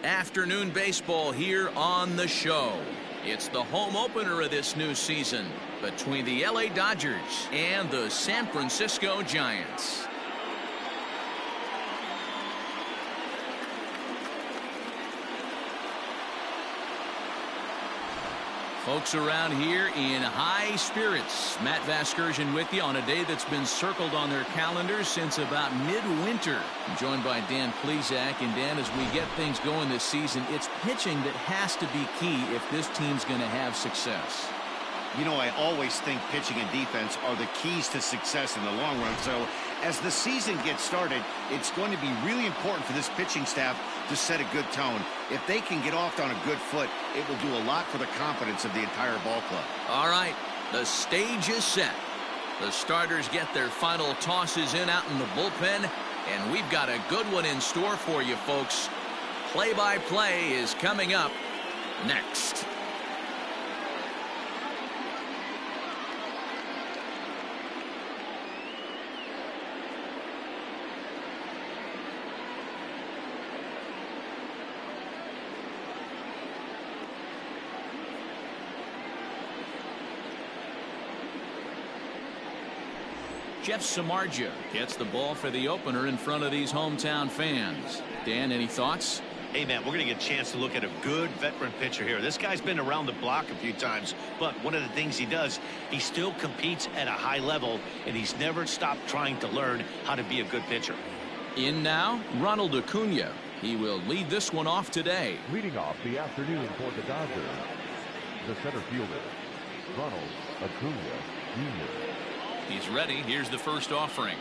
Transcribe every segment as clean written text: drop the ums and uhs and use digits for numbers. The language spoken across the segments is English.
Afternoon baseball here on the show. It's the home opener of this new season between the LA Dodgers and the San Francisco Giants. Folks around here in high spirits. Matt Vasgersian with you on a day that's been circled on their calendars since about midwinter. I'm joined by Dan Plesac. And Dan, as we get things going this season, it's pitching that has to be key if this team's going to have success. You know, I always think pitching and defense are the keys to success in the long run. So as the season gets started, it's going to be really important for this pitching staff to set a good tone. If they can get off on a good foot, it will do a lot for the confidence of the entire ball club. All right, the stage is set. The starters get their final tosses in out in the bullpen, and we've got a good one in store for you, folks. Play-by-play is coming up next. Jeff Samardzija gets the ball for the opener in front of these hometown fans. Dan, any thoughts? Hey, man, we're going to get a chance to look at a good veteran pitcher here. This guy's been around the block a few times, but one of the things he does, he still competes at a high level, and he's never stopped trying to learn how to be a good pitcher. In now, Ronald Acuna. He will lead this one off today. Leading off the afternoon for the Dodgers, the center fielder, Ronald Acuna Jr. He's ready. Here's the first offering.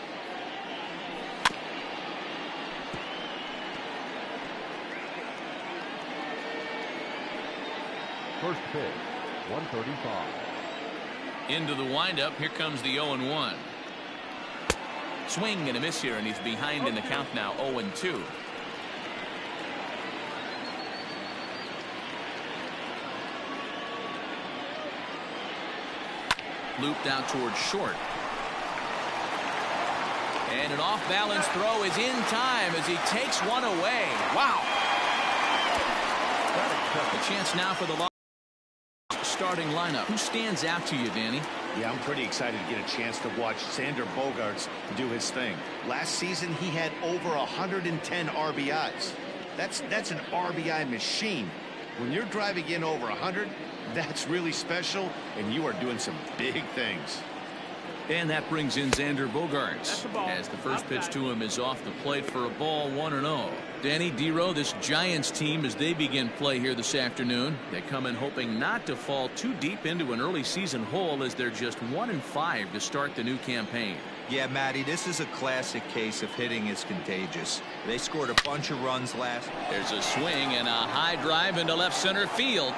First pitch, 135. Into the windup. Here comes the 0-1. Swing and a miss here, and he's behind in the count now, 0-2. Looped out towards short. And an off-balance throw is in time as he takes one away. Wow. A chance now for the starting lineup. Who stands out to you, Danny? Yeah, I'm pretty excited to get a chance to watch Xander Bogaerts do his thing. Last season, he had over 110 RBIs. That's an RBI machine. When you're driving in over 100, that's really special, and you are doing some big things. And that brings in Xander Bogaerts as the first pitch to him is off the plate for a ball, 1-0. Danny, D-Row, this Giants team, as they begin play here this afternoon, they come in hoping not to fall too deep into an early season hole as they're just 1-5 to start the new campaign. Yeah, Matty, this is a classic case of hitting is contagious. They scored a bunch of runs last. There's a swing and a high drive into left center field.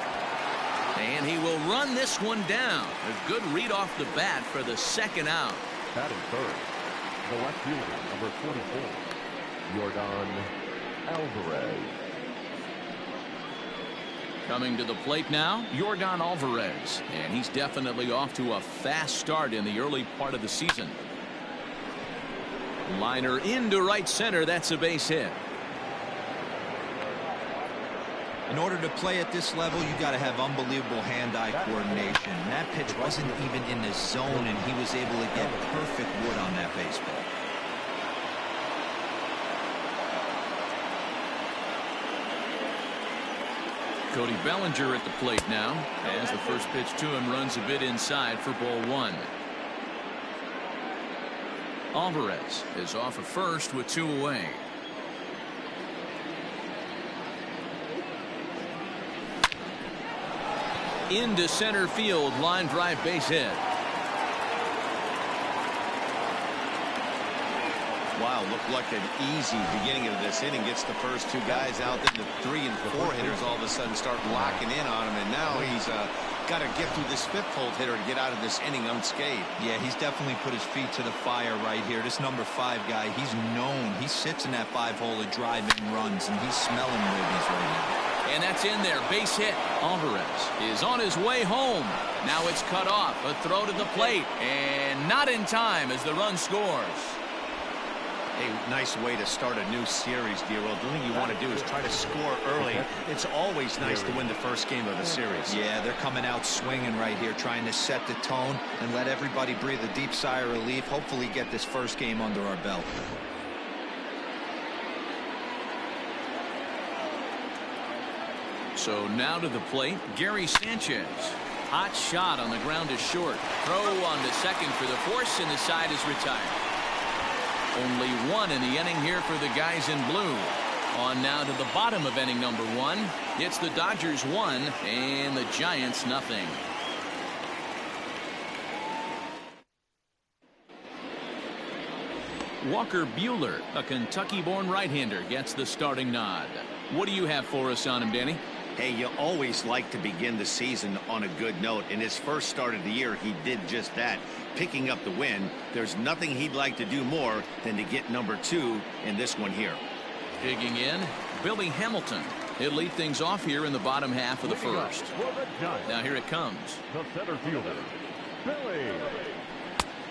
And he will run this one down. A good read off the bat for the second out. Batting third, the left fielder, number 44, Yordan Alvarez. Coming to the plate now, Yordan Alvarez. And he's definitely off to a fast start in the early part of the season. Liner into right center. That's a base hit. In order to play at this level, you got to have unbelievable hand-eye coordination. That pitch wasn't even in the zone, and he was able to get perfect wood on that baseball. Cody Bellinger at the plate now, as the first pitch to him runs a bit inside for ball 1. Alvarez is off at first with 2 away. Into center field, line drive, base hit. Wow, looked like an easy beginning of this inning. Gets the first 2 guys out, then the 3 and 4 hitters all of a sudden start locking in on him, and now he's got to get through this 5th hole hitter to get out of this inning unscathed. Yeah, he's definitely put his feet to the fire right here. This number 5 guy, he's known. He sits in that 5-hole to drive in runs, and he's smelling ribbies right now. And that's in there. Base hit. Alvarez is on his way home. Now it's cut off. A throw to the plate. And not in time as the run scores. A nice way to start a new series, Dero. The thing you want to do is try to score early. It's always nice to win the first game of the series. Yeah, they're coming out swinging right here, trying to set the tone and let everybody breathe a deep sigh of relief. Hopefully get this first game under our belt. So now to the plate, Gary Sanchez. Hot shot on the ground is short. Throw on to second for the force, and the side is retired. Only one in the inning here for the guys in blue. On now to the bottom of inning number 1. It's the Dodgers 1 and the Giants nothing. Walker Buehler, a Kentucky-born right-hander, gets the starting nod. What do you have for us on him, Danny? Hey, you always like to begin the season on a good note. In his first start of the year, he did just that, picking up the win. There's nothing he'd like to do more than to get number 2 in this one here. Digging in, Billy Hamilton. He'll lead things off here in the bottom half of the first. Now here it comes. The center fielder, Billy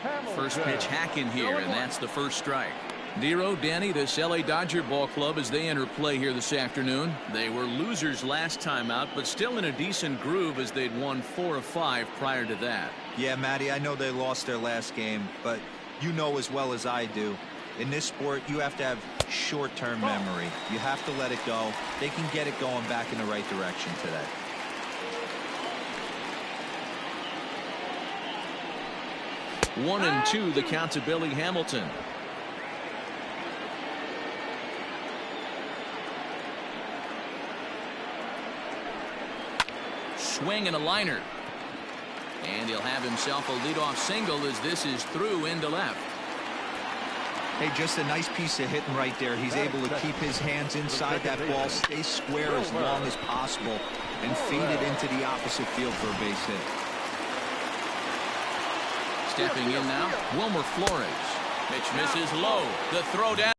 Hamilton. First pitch hack in here, and that's the first strike. Dero, Danny, this LA Dodger ball club as they enter play here this afternoon. They were losers last time out, but still in a decent groove as they'd won 4 of 5 prior to that. Yeah, Matty, I know they lost their last game, but you know as well as I do, in this sport, you have to have short-term memory. You have to let it go. They can get it going back in the right direction today. One and two, the count to Billy Hamilton. Swing and a liner. And he'll have himself a leadoff single as this is through into left. Hey, just a nice piece of hitting right there. He's able to keep his hands inside that ball, stay square as long as possible, and feed it into the opposite field for a base hit. Stepping in now, Wilmer Flores. Pitch misses low. The throw down.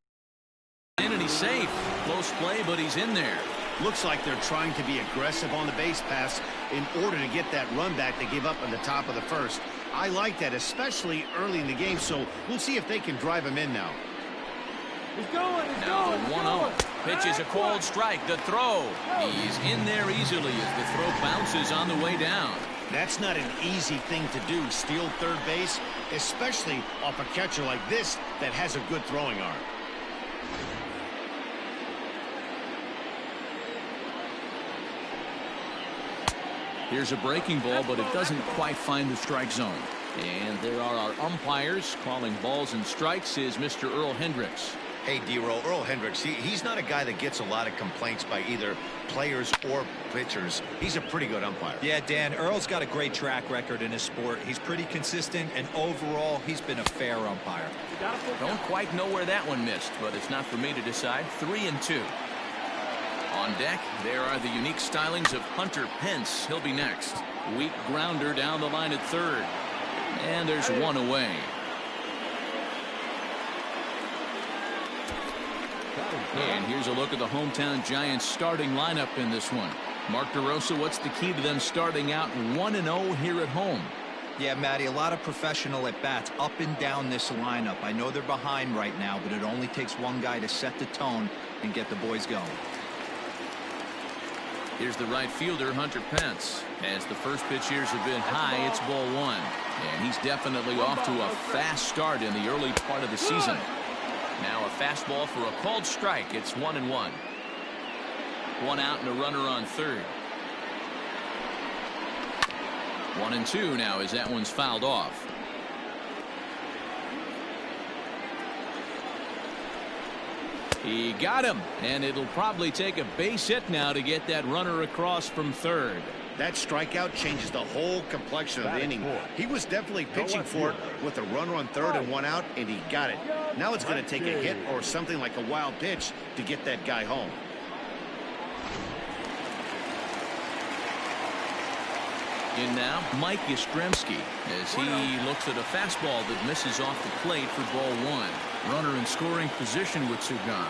And he's safe. Close play, but he's in there. Looks like they're trying to be aggressive on the base pass in order to get that run back they gave up on the top of the first. I like that, especially early in the game, so we'll see if they can drive him in now. Now the 1-0. Pitch is a cold strike. The throw. He's in there easily as the throw bounces on the way down. That's not an easy thing to do, steal third base, especially off a catcher like this that has a good throwing arm. Here's a breaking ball, but it doesn't quite find the strike zone. And there are our umpires calling balls and strikes is Mr. Earl Hendricks. Hey, Dero, Earl Hendricks, he's not a guy that gets a lot of complaints by either players or pitchers. He's a pretty good umpire. Yeah, Dan, Earl's got a great track record in his sport. He's pretty consistent, and overall, he's been a fair umpire. Don't quite know where that one missed, but it's not for me to decide. 3-2. On deck, there are the unique stylings of Hunter Pence. He'll be next. Weak grounder down the line at third. And there's one away. And here's a look at the hometown Giants starting lineup in this one. Mark DeRosa, what's the key to them starting out 1-0 here at home? Yeah, Matty, a lot of professional at-bats up and down this lineup. I know they're behind right now, but it only takes one guy to set the tone and get the boys going. Here's the right fielder, Hunter Pence. As the first pitch here's a bit high, it's ball one. And he's definitely off to a fast start in the early part of the season. Now a fastball for a called strike. It's 1-1. One out and a runner on third. 1-2 now as that one's fouled off. He got him, and it'll probably take a base hit now to get that runner across from third. That strikeout changes the whole complexion of the inning. He was definitely pitching for it with a runner on third and one out, and he got it. Now it's going to take a hit or something like a wild pitch to get that guy home. In now, Mike Yastrzemski as he looks at a fastball that misses off the plate for ball one. Runner in scoring position with Sugan.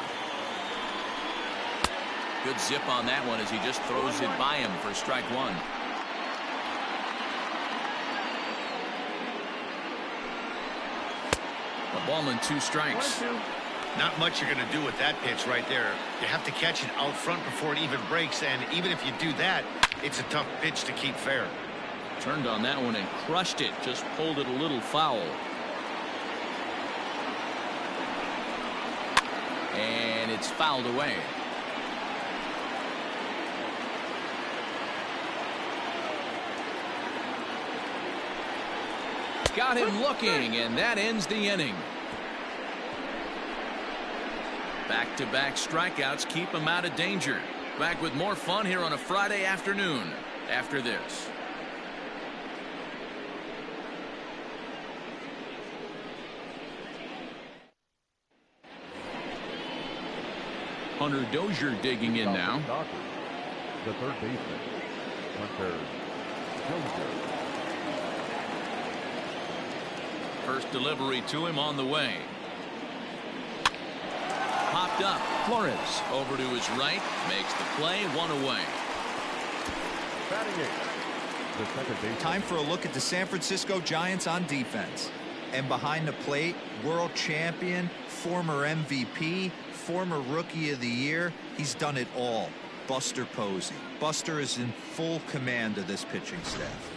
Good zip on that one as he just throws it by him for strike one. A ball and 2 strikes. Not much you're going to do with that pitch right there. You have to catch it out front before it even breaks, and even if you do that, it's a tough pitch to keep fair. Turned on that one and crushed it. Just pulled it a little foul. And it's fouled away. Got him looking, and that ends the inning. Back-to-back strikeouts keep him out of danger. Back with more fun here on a Friday afternoon after this. Hunter Dozier digging in now. The third baseman, Hunter Dozier. First delivery to him on the way. Popped up. Flores over to his right. Makes the play. One away. Batting eighth, the second baseman. Time for a look at the San Francisco Giants on defense. And behind the plate, world champion, former MVP, former Rookie of the Year. He's done it all. Buster Posey. Buster is in full command of this pitching staff.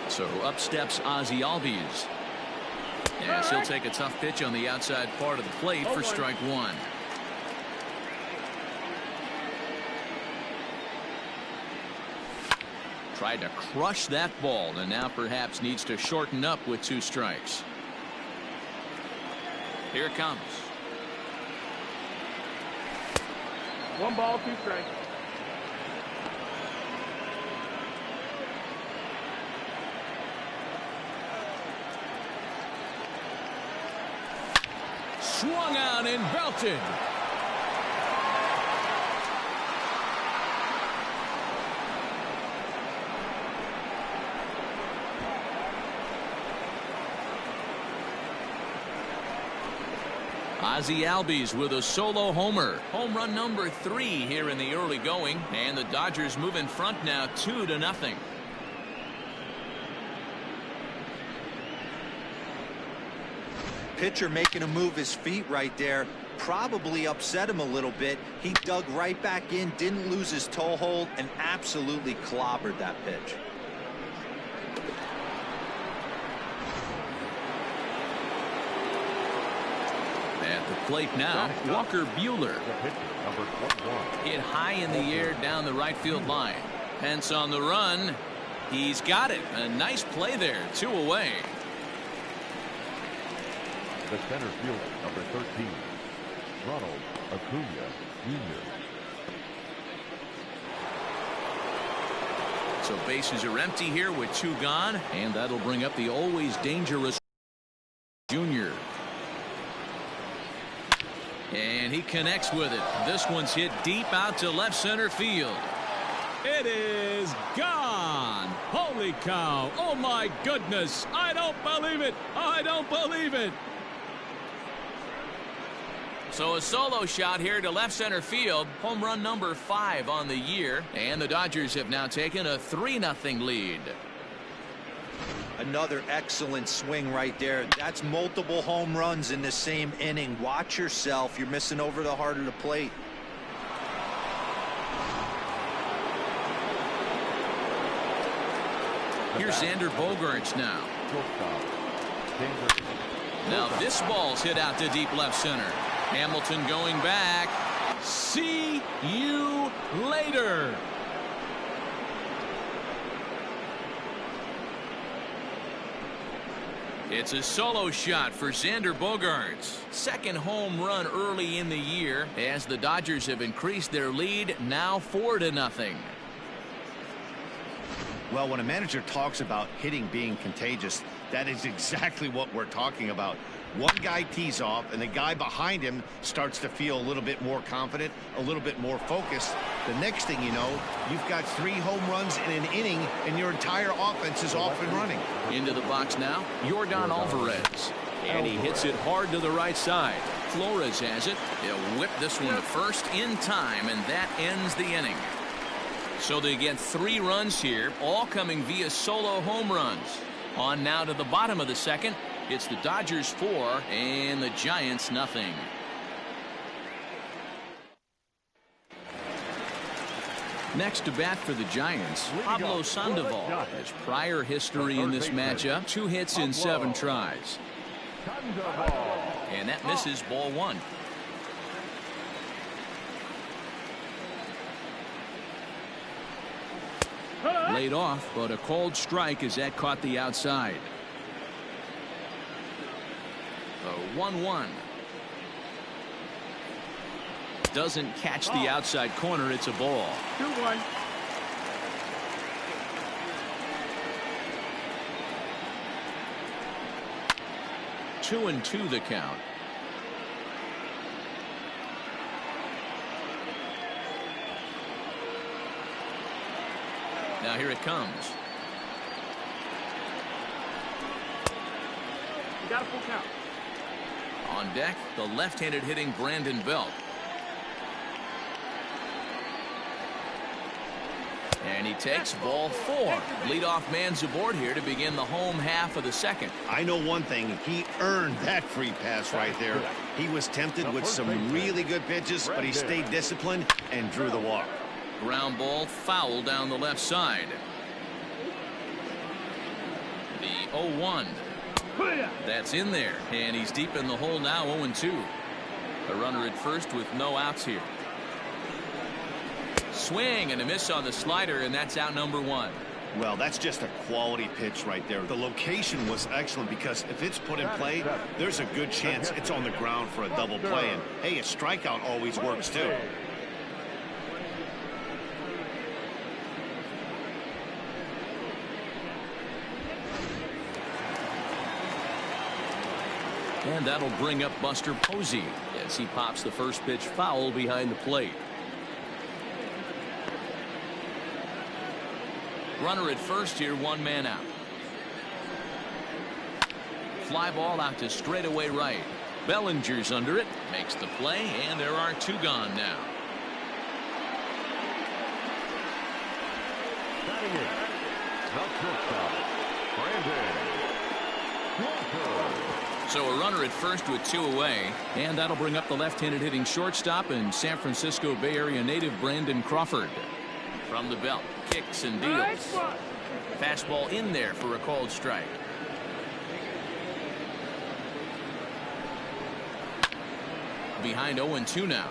So up steps Ozzie Albies. Yes, he'll take a tough pitch on the outside part of the plate for strike one. Tried to crush that ball and now perhaps needs to shorten up with 2 strikes. Here it comes. 1 ball, 2 strikes. Swung out and belted. Ozzie Albies with a solo homer. Home run number 3 here in the early going, and the Dodgers move in front now 2-0. Pitcher making him move his feet right there. Probably upset him a little bit. He dug right back in, didn't lose his toe hold, and absolutely clobbered that pitch. At the plate now, Walker Buehler. The pitcher, number 21. Hit high in the air down the right field line. Pence on the run. He's got it. A nice play there. 2 away. The center fielder, number 13, Ronald Acuna Jr. So bases are empty here with 2 gone, and that'll bring up the always dangerous Jr. And he connects with it. This one's hit deep out to left center field. It is gone. Holy cow. Oh my goodness. I don't believe it. I don't believe it. So a solo shot here to left center field. Home run number 5 on the year. And the Dodgers have now taken a 3-0 lead. Another excellent swing right there. That's multiple home runs in the same inning. Watch yourself. You're missing over the heart of the plate. Here's Xander Bogaerts now. Now this ball's hit out to deep left center. Hamilton going back. See you later. It's a solo shot for Xander Bogaerts. Second home run early in the year as the Dodgers have increased their lead, now 4-0. Well, when a manager talks about hitting being contagious, that is exactly what we're talking about. One guy tees off and the guy behind him starts to feel a little bit more confident, a little bit more focused. The next thing you know, you've got 3 home runs in an inning and your entire offense is off and running. Into the box now, Yordan Alvarez. And he hits it hard to the right side. Flores has it. He'll whip this one to first in time, and that ends the inning. So they get 3 runs here, all coming via solo home runs. On now to the bottom of the second. It's the Dodgers 4 and the Giants nothing. Next to bat for the Giants, Pablo Sandoval has prior history in this matchup. 2 hits in 7 tries. And that misses ball 1. Laid off, but a called strike as that caught the outside. The 1-1. Doesn't catch the outside corner. It's a ball. 2-1. Two and 2 the count. Now here it comes. You got a full count. On deck, the left-handed hitting Brandon Belt. And he takes ball 4. Leadoff man's aboard here to begin the home half of the second. I know one thing. He earned that free pass right there. He was tempted with some really good pitches, but he stayed disciplined and drew the walk. Ground ball foul down the left side. The 0-1. That's in there, and he's deep in the hole now. 0-2. A runner at first with no outs here. Swing and a miss on the slider, and that's out number 1. Well, that's just a quality pitch right there. The location was excellent because if it's put in play, there's a good chance it's on the ground for a double play. And hey, a strikeout always works too. And that'll bring up Buster Posey as he pops the first pitch foul behind the plate. Runner at first here, 1 man out. Fly ball out to straightaway right. Bellinger's under it, makes the play, and there are 2 gone now. Batting in, the shortstop, Brandon Crawford. So a runner at first with 2 away, and that'll bring up the left-handed hitting shortstop and San Francisco Bay Area native Brandon Crawford. From the belt, kicks and deals. Fastball in there for a called strike. Behind 0-2 now.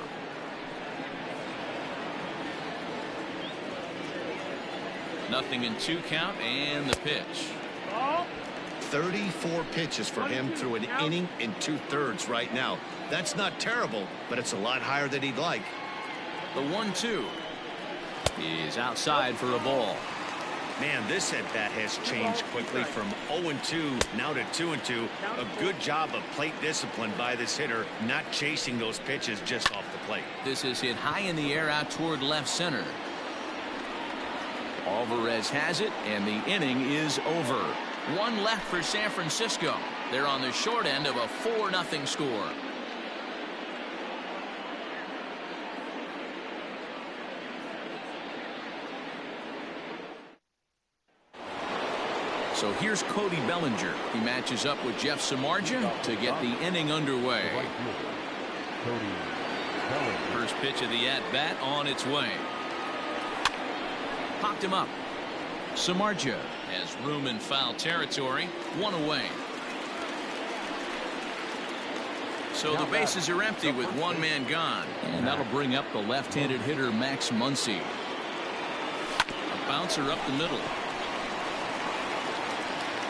Nothing in 2 count, and the pitch. 34 pitches for him through an inning and 2/3 right now. That's not terrible, but it's a lot higher than he'd like. The 1-2 is outside for a ball. Man, this at-bat has changed quickly from 0-2 now to 2-2. A good job of plate discipline by this hitter, not chasing those pitches just off the plate. This is hit high in the air out toward left center. Alvarez has it, and the inning is over. 1 left for San Francisco. They're on the short end of a 4-0 score. So here's Cody Bellinger. He matches up with Jeff Samardzija to get the inning underway. Cody Bellinger. First pitch of the at-bat on its way. Popped him up. Samardzija has room in foul territory. 1 away. So the bases are empty with 1 man gone. And that'll bring up the left-handed hitter Max Muncy. A bouncer up the middle.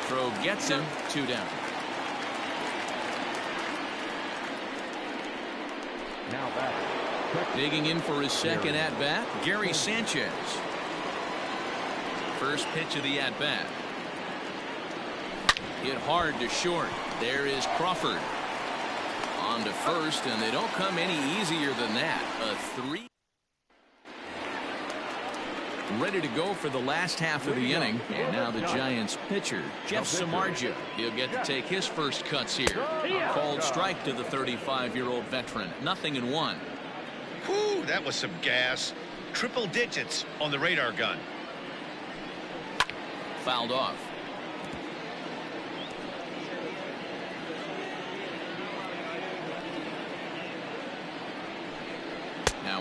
Throw gets him. 2 down. Now back. Digging in for his second at-bat, Gary Sanchez. First pitch of the at-bat. Hit hard to short. There is Crawford. On to first, and they don't come any easier than that. A 3. Ready to go for the last half of the inning. And now the Giants pitcher, Jeff Samardzija. He'll get to take his first cuts here. A called strike to the 35-year-old veteran. 0-1. Whew, that was some gas. Triple digits on the radar gun. Fouled off.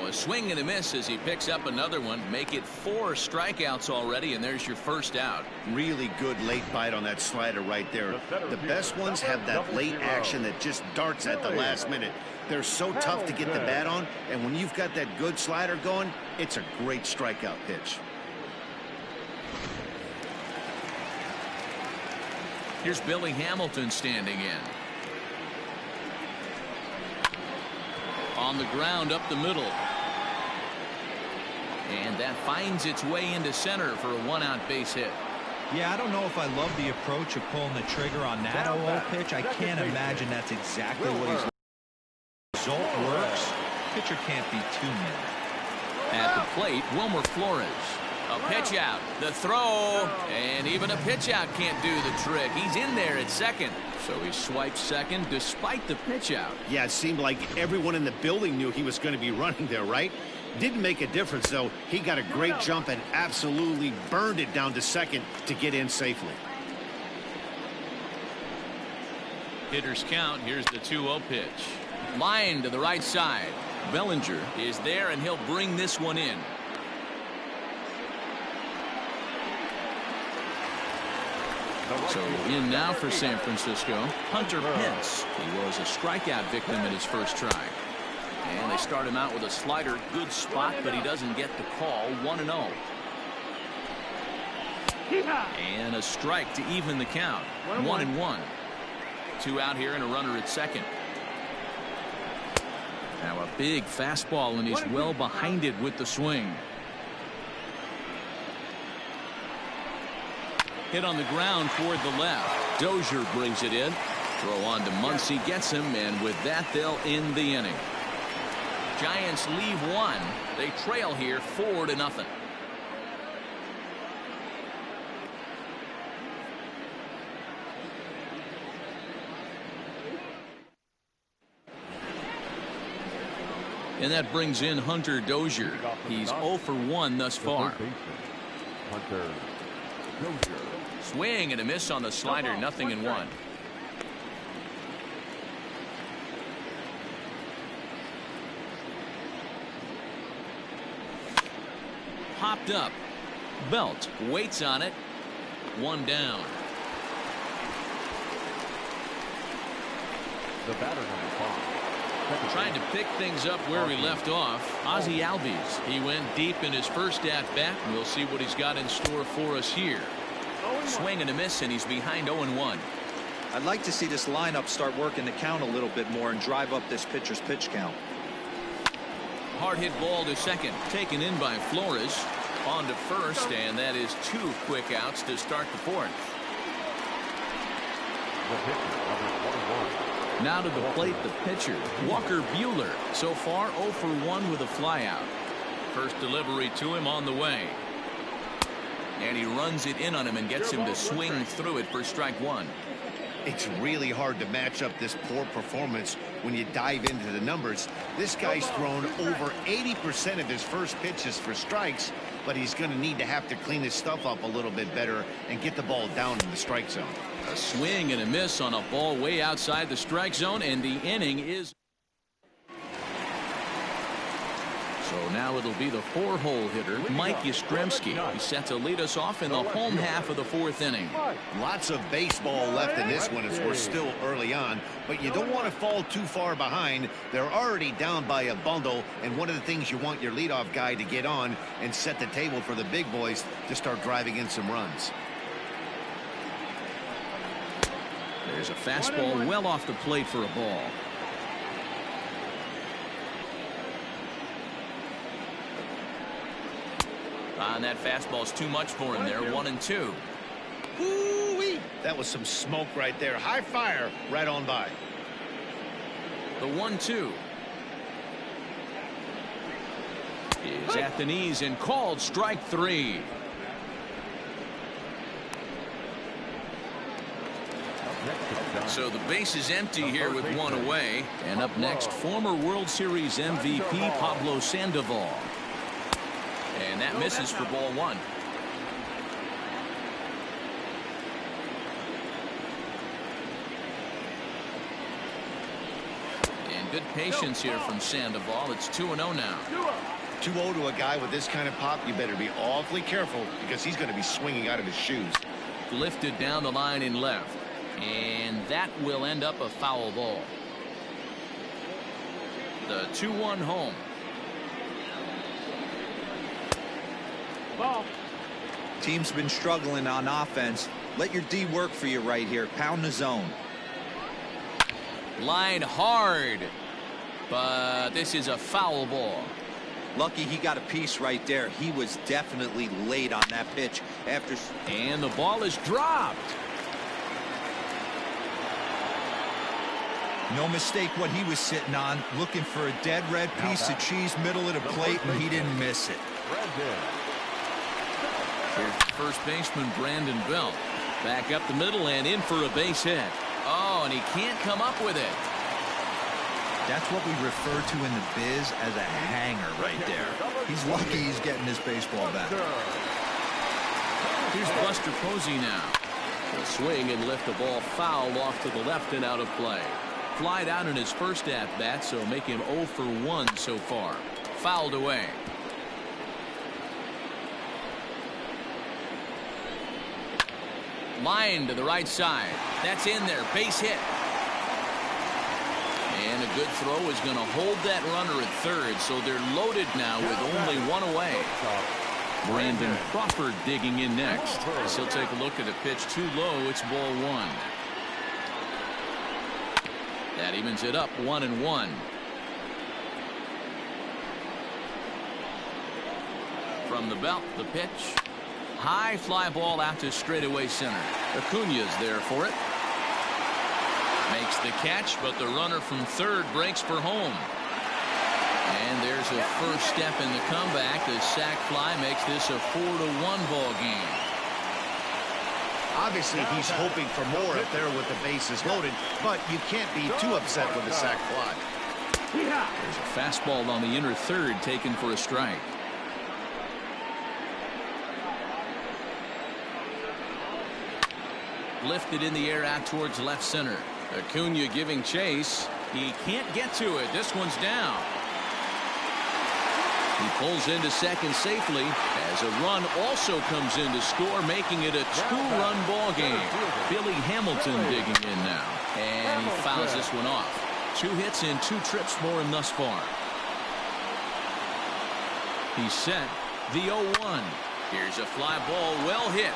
Now a swing and a miss as he picks up another one. Make it 4 strikeouts already, and there's your first out. Really good late bite on that slider right there. The best ones have that late action that just darts at the last minute. They're so tough to get the bat on, and when you've got that good slider going, it's a great strikeout pitch. Here's Billy Hamilton standing in. On the ground up the middle. And that finds its way into center for a 1-out base hit. Yeah, I don't know if I love the approach of pulling the trigger on that 0-0 pitch. I can't imagine that's exactly what he's. Result works. Pitcher can't be too mad. At the plate, Wilmer Flores. A pitch out, the throw, and even a pitch out can't do the trick. He's in there at second. So he swipes second despite the pitch out. Yeah, it seemed like everyone in the building knew he was going to be running there, right? Didn't make a difference, though. He got a great jump and absolutely burned it down to second to get in safely. Hitters count. Here's the 2-0 pitch. Line to the right side. Bellinger is there, and he'll bring this one in. So in now for San Francisco, Hunter Pence. He was a strikeout victim in his first try. And they start him out with a slider. Good spot, but he doesn't get the call. 1-0. And a strike to even the count. 1-1. 2 out here and a runner at second. Now a big fastball, and he's well behind it with the swing. Hit on the ground toward the left. Dozier brings it in. Throw on to Muncy, gets him, and with that they'll end the inning. Giants leave 1. They trail here 4-0. And that brings in Hunter Dozier. He's 0 for 1 thus far. Hunter Dozier. Swing and a miss on the slider. 0-1. Popped up. Belt waits on it. 1 down. The batter number 5. Trying to pick things up where we left off. Ozzie Albies. He went deep in his first at bat. We'll see what he's got in store for us here. Swing and a miss, and he's behind 0-1. I'd like to see this lineup start working the count a little bit more and drive up this pitcher's pitch count. Hard hit ball to second, taken in by Flores. On to first, and that is 2 quick outs to start the 4th. The pitcher, number 21. Now to the plate, the pitcher, Walker Buehler. So far 0 for 1 with a flyout. First delivery to him on the way. And he runs it in on him and gets him to swing through it for strike 1. It's really hard to match up this poor performance when you dive into the numbers. This guy's thrown over 80% of his first pitches for strikes, but he's going to have to clean his stuff up a little bit better and get the ball down in the strike zone. A swing and a miss on a ball way outside the strike zone, and the inning is. So now it'll be the 4-hole hitter, Mike Yastrzemski. He's set to lead us off in the home half of the 4th inning. Lots of baseball left in this one as we're still early on, but you don't want to fall too far behind. They're already down by a bundle, and one of the things you want your leadoff guy to get on and set the table for the big boys to start driving in some runs. There's a fastball well off the plate for a ball. And that fastball's too much for him there. 1-2. Ooh-wee. That was some smoke right there. High fire right on by. The 1-2 is at the knees and called strike 3. So the base is empty here with 1 away. And up next, former World Series MVP Pablo Sandoval. And that misses for ball 1. And Good patience here from Sandoval. It's 2-0 now. 2-0 to a guy with this kind of pop, you better be awfully careful because he's going to be swinging out of his shoes. Lifted down the line in left. And that will end up a foul ball. The 2-1 home. Ball. Team's been struggling on offense. Let your D work for you right here. Pound the zone. Line hard. But this is a foul ball. Lucky he got a piece right there. He was definitely late on that pitch after. And the ball is dropped. No mistake what he was sitting on, looking for a dead red piece of cheese middle of the plate, and he didn't miss it. Here's first baseman Brandon Belt. Back up the middle and in for a base hit. Oh, and he can't come up with it. That's what we refer to in the biz as a hanger right there. He's lucky he's getting his baseball back. Here's Buster Posey now. The swing and lift the ball foul off to the left and out of play. Flied out in his first at-bat, so make him 0 for 1 so far. Fouled away. Line to the right side. That's in there. Base hit. And a good throw is going to hold that runner at third, so they're loaded now with only one away. Brandon Crawford digging in next. As he'll take a look at a pitch too low. It's ball 1. That evens it up 1-1. From the belt, the pitch. High fly ball out to straightaway center. Acuna's there for it. Makes the catch, but the runner from third breaks for home. And there's a first step in the comeback. The sac fly makes this a 4-1 ball game. Obviously, he's hoping for more up there with the bases loaded, but you can't be too upset with the sac fly. There's a fastball on the inner third taken for a strike. Lifted in the air out towards left center. Acuna giving chase. He can't get to it. This one's down. He pulls into second safely as a run also comes in to score, making it a 2-run ball game. Billy Hamilton digging in now, and he fouls this one off. 2 hits and 2 trips for him thus far. He's set. The 0-1. Here's a fly ball, well hit.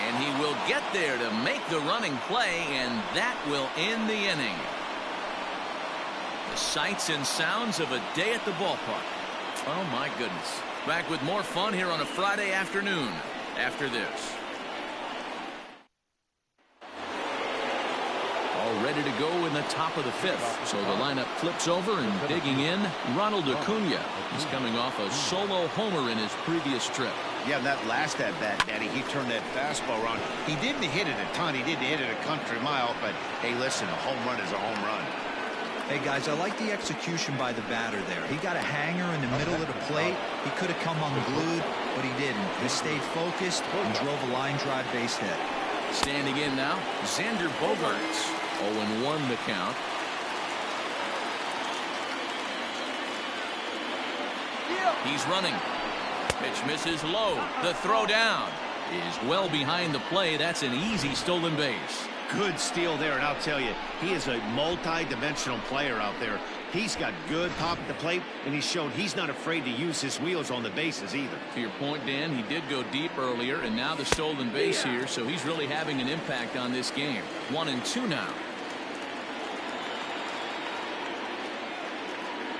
And he will get there to make the running play, and that will end the inning. The sights and sounds of a day at the ballpark. Oh, my goodness. Back with more fun here on a Friday afternoon after this. All ready to go in the top of the 5th. So the lineup flips over, and digging in, Ronald Acuna. He's coming off a solo homer in his previous trip. Yeah, that last at-bat, Daddy, he turned that fastball around. He didn't hit it a ton. He didn't hit it a country mile, but, hey, listen, a home run is a home run. Hey, guys, I like the execution by the batter there. He got a hanger in the middle of the plate. He could have come unglued, but he didn't. He stayed focused and drove a line drive base hit. Standing in now, Xander Bogaerts. 0-1 the count. He's running. Pitch misses low. The throw down is well behind the play. That's an easy stolen base. Good steal there, and I'll tell you, he is a multi-dimensional player out there. He's got good pop at the plate, and he showed he's not afraid to use his wheels on the bases either. To your point, Dan, he did go deep earlier, and now the stolen base here, so he's really having an impact on this game. 1-2 now.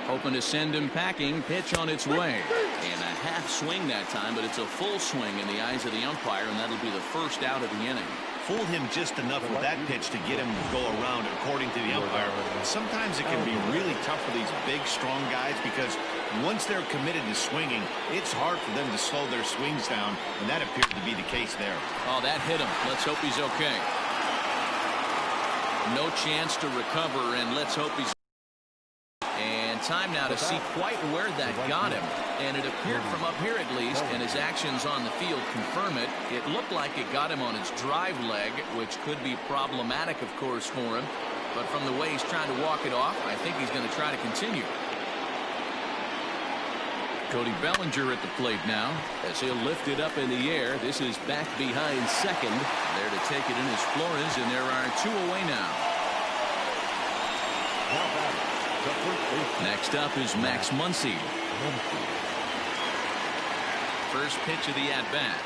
Hoping to send him packing. Pitch on its way. And a half swing that time, but it's a full swing in the eyes of the umpire, and that'll be the first out of the inning. Fooled him just enough with that pitch to get him to go around, according to the umpire. Sometimes it can be really tough for these big, strong guys because once they're committed to swinging, it's hard for them to slow their swings down, and that appeared to be the case there. Oh, that hit him. Let's hope he's okay. No chance to recover, and let's hope he's... And time now to see quite where that got him. And it appeared from up here at least, and his actions on the field confirm it. It looked like it got him on his drive leg, which could be problematic, of course, for him. But from the way he's trying to walk it off, I think he's going to try to continue. Cody Bellinger at the plate now as he'll lift it up in the air. This is back behind second. There to take it in is Flores, and there are 2 away now. Next up is Max Muncy. First pitch of the at-bat.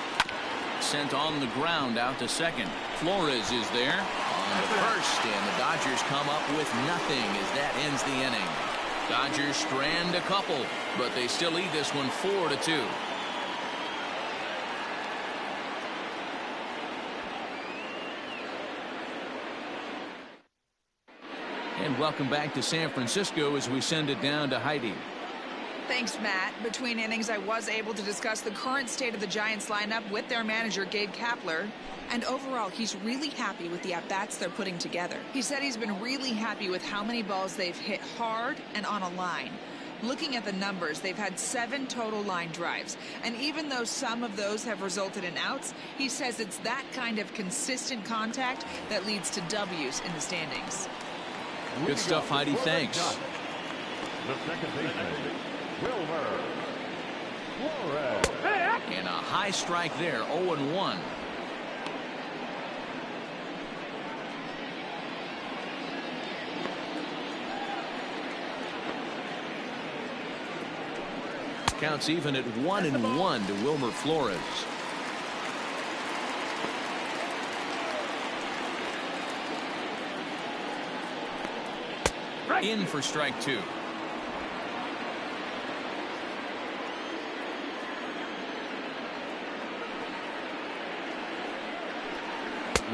Sent on the ground out to second. Flores is there on the first, and the Dodgers come up with nothing as that ends the inning. Dodgers strand a couple, but they still lead this one 4-2. And welcome back to San Francisco as we send it down to Heidi. Thanks, Matt. Between innings, I was able to discuss the current state of the Giants lineup with their manager, Gabe Kapler. And overall, he's really happy with the at-bats they're putting together. He said he's been really happy with how many balls they've hit hard and on a line. Looking at the numbers, they've had 7 total line drives. And even though some of those have resulted in outs, he says it's that kind of consistent contact that leads to W's in the standings. Good stuff, Heidi. Thanks. The second baseman, Wilmer Flores. And a high strike there, 0-1. Counts even at 1-1 to Wilmer Flores. In for strike 2.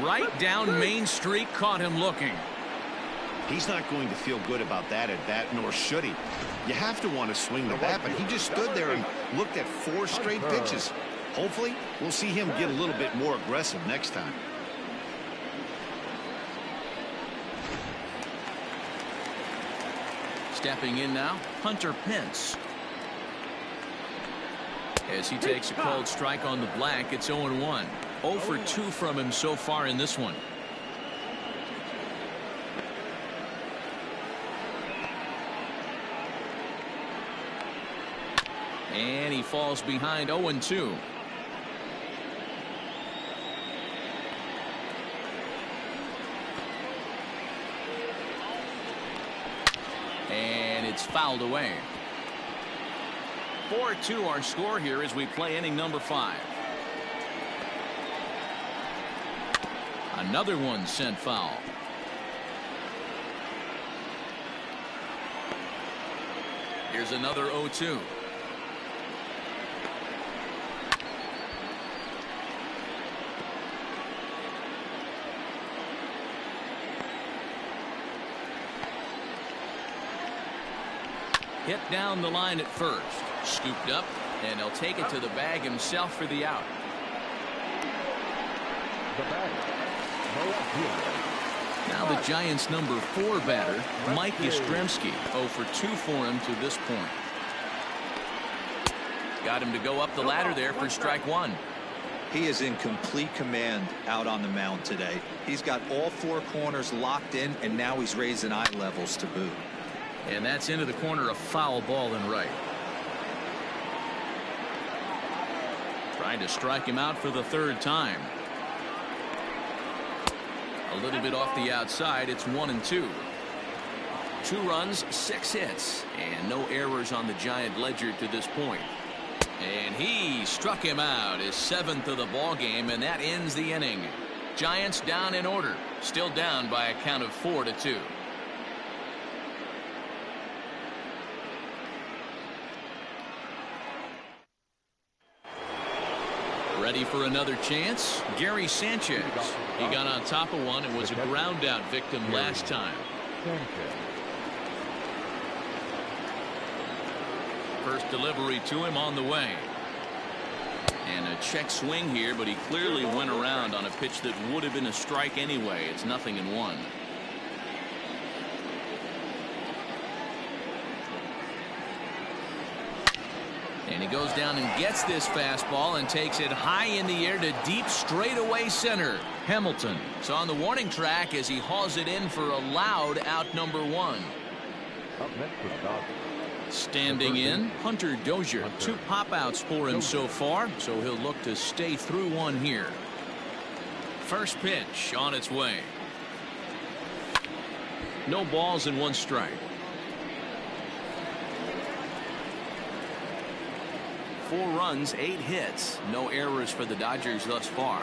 Right down Main Street, caught him looking. He's not going to feel good about that at bat, nor should he. You have to want to swing the bat, but he just stood there and looked at 4 straight pitches. Hopefully, we'll see him get a little bit more aggressive next time. Stepping in now, Hunter Pence. As he takes a called strike on the black, it's 0-1. 0 for 2 from him so far in this one. And he falls behind 0-2. And it's fouled away. 4-2 our score here as we play inning number 5. Another one sent foul. Here's another 0-2. Hit down the line at first. Scooped up, and he'll take it to the bag himself for the out. The batter, now the Giants' number 4 batter, Mike Yastrzemski. 0 for 2 for him to this point. Got him to go up the ladder there for strike 1. He is in complete command out on the mound today. He's got all 4 corners locked in, and now he's raising eye levels to boot. And that's into the corner, a foul ball in right. Trying to strike him out for the 3rd time. A little bit off the outside. It's 1-2. 2 runs, 6 hits, and no errors on the Giant ledger to this point. And he struck him out, his 7th of the ball game, and that ends the inning. Giants down in order, still down by a count of 4-2. Ready for another chance? Gary Sanchez. He got on top of one and was a ground out victim last time. First delivery to him on the way. And a check swing here, but he clearly went around on a pitch that would have been a strike anyway. It's 0-1. And he goes down and gets this fastball and takes it high in the air to deep straightaway center. Hamilton is on the warning track as he hauls it in for a loud out number 1. Up next for the Dodgers. Standing in, Hunter Dozier. 2 pop-outs for him so far, so he'll look to stay through one here. First pitch on its way. No balls and 1 strike. 4 runs, 8 hits. No errors for the Dodgers thus far.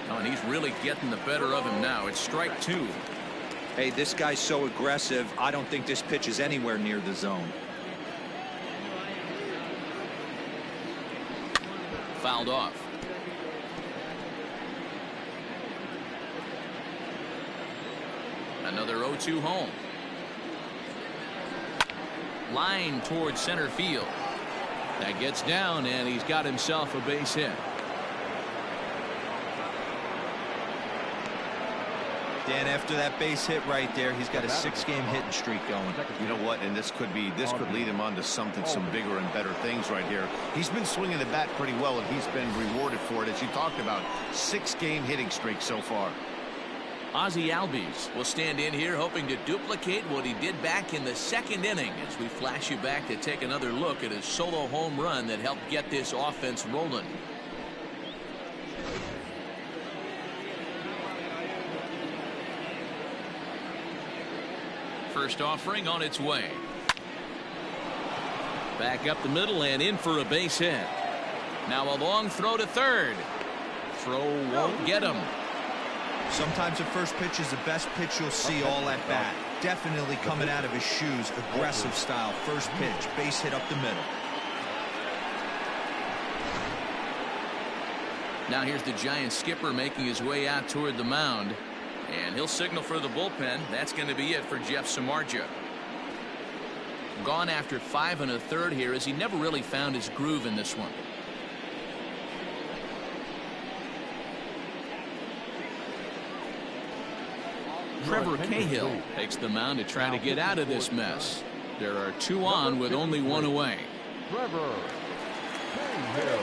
Oh, and he's really getting the better of him now. It's strike 2. Hey, this guy's so aggressive. I don't think this pitch is anywhere near the zone. Fouled off. Another 0-2 home. Line towards center field. That gets down, and he's got himself a base hit. Dan, after that base hit right there, he's got a 6-game hitting streak going. You know what? And this could lead him on to some bigger and better things right here. He's been swinging the bat pretty well, and he's been rewarded for it, as you talked about. 6-game hitting streak so far. Ozzie Albies will stand in here hoping to duplicate what he did back in the 2nd inning as we flash you back to take another look at his solo home run that helped get this offense rolling. First offering on its way. Back up the middle and in for a base hit. Now a long throw to third. Throw won't get him. Sometimes the first pitch is the best pitch you'll see all at bat. Definitely coming out of his shoes. Aggressive style. First pitch. Base hit up the middle. Now here's the Giants skipper making his way out toward the mound. And he'll signal for the bullpen. That's going to be it for Jeff Samardzija. Gone after 5 1/3 here as he never really found his groove in this one. Trevor Cahill takes the mound to try to get out of this mess. There are 2 on with only 1 away. Trevor Cahill.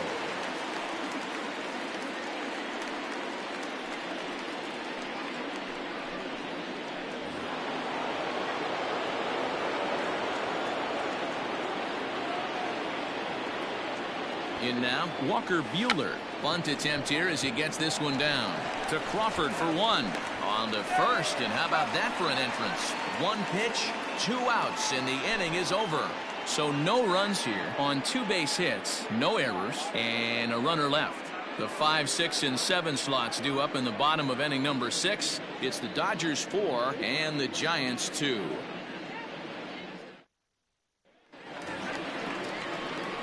In now, Walker Buehler. Bunt attempt here as he gets this one down. To Crawford for 1. On the first, and how about that for an entrance? 1 pitch, 2 outs, and the inning is over. So no runs here on 2 base hits, no errors, and a runner left. The 5, 6, and 7 slots due up in the bottom of inning number 6. It's the Dodgers 4 and the Giants 2.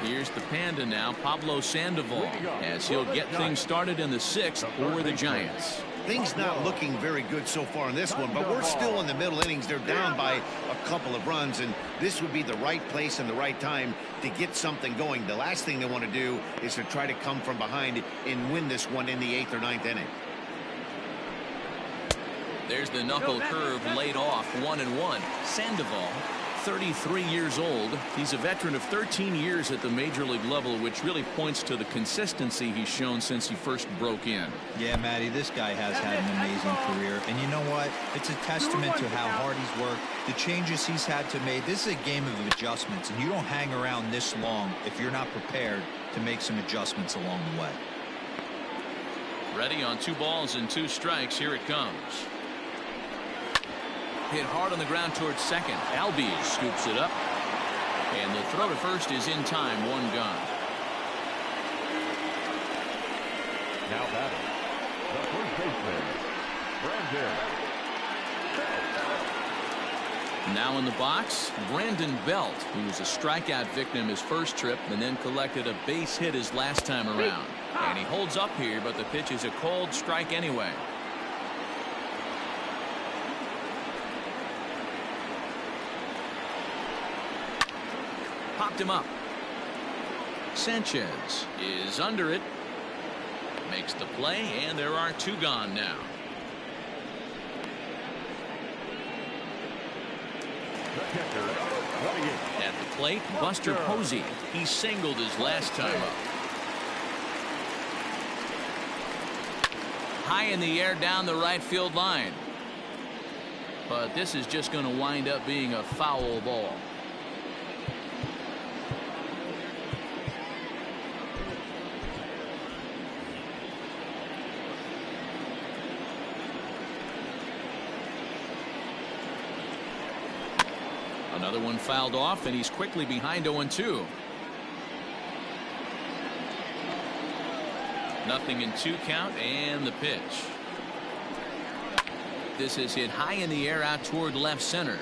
Here's the Panda now, Pablo Sandoval, as he'll get things started in the 6th for the Giants. Things not looking very good so far in this one, but we're still in the middle innings. They're down by a couple of runs, and this would be the right place and the right time to get something going. The last thing they want to do is to try to come from behind and win this one in the 8th or 9th inning. There's the knuckle curve laid off, 1-1. Sandoval, 33 years old. He's a veteran of 13 years at the major league level, which really points to the consistency he's shown since he first broke in. Yeah, Matty, this guy has had an amazing career. And you know what? It's a testament to how hard he's worked, the changes he's had to make. This is a game of adjustments, and you don't hang around this long if you're not prepared to make some adjustments along the way. Ready on 2 balls and 2 strikes. Here it comes. Hit hard on the ground towards second. Albies scoops it up. And the throw to first is in time. 1 gone. Now batting, the first baseman, Brandon Belt. Now in the box, Brandon Belt, who was a strikeout victim his first trip and then collected a base hit his last time around. And he holds up here, but the pitch is a cold strike anyway. Popped him up. Sanchez is under it. Makes the play, and there are 2 gone now. The catcher, 28. At the plate, Buster Posey. He singled his last time up. High in the air down the right field line. But this is just going to wind up being a foul ball. Another one fouled off, and he's quickly behind 0-2. Nothing in 2 count, and the pitch. This is hit high in the air out toward left center.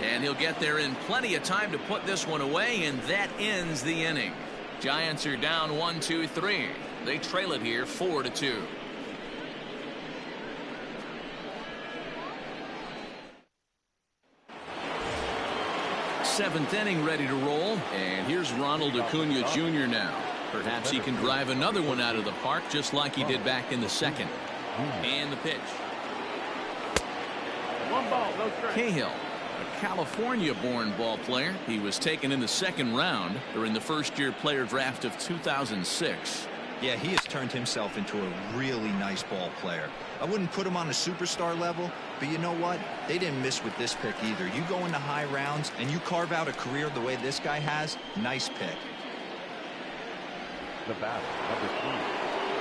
And he'll get there in plenty of time to put this one away, and that ends the inning. Giants are down 1-2-3. They trail it here 4-2. Seventh inning ready to roll, and here's Ronald Acuna Jr. now. Perhaps he can drive another one out of the park just like he did back in the second. And the pitch. 1 ball, no strike. Cahill, a California-born ball player. He was taken in the second round during the first-year player draft of 2006. Yeah, he has turned himself into a really nice ball player. I wouldn't put him on a superstar level, but you know what? They didn't miss with this pick either. You go into high rounds and you carve out a career the way this guy has. Nice pick. The bat, number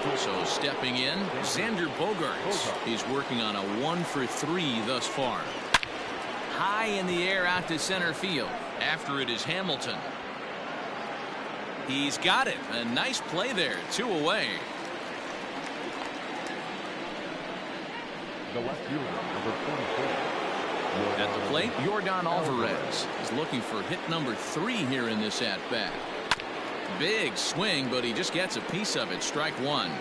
3. So stepping in, Xander Bogaerts. He's working on a 1-for-3 thus far. High in the air out to center field. After it is Hamilton. He's got it. A nice play there. 2 away. The left fielder, number 24. At the plate, Yordan Alvarez is looking for hit number 3 here in this at-bat. Big swing, but he just gets a piece of it. Strike 1.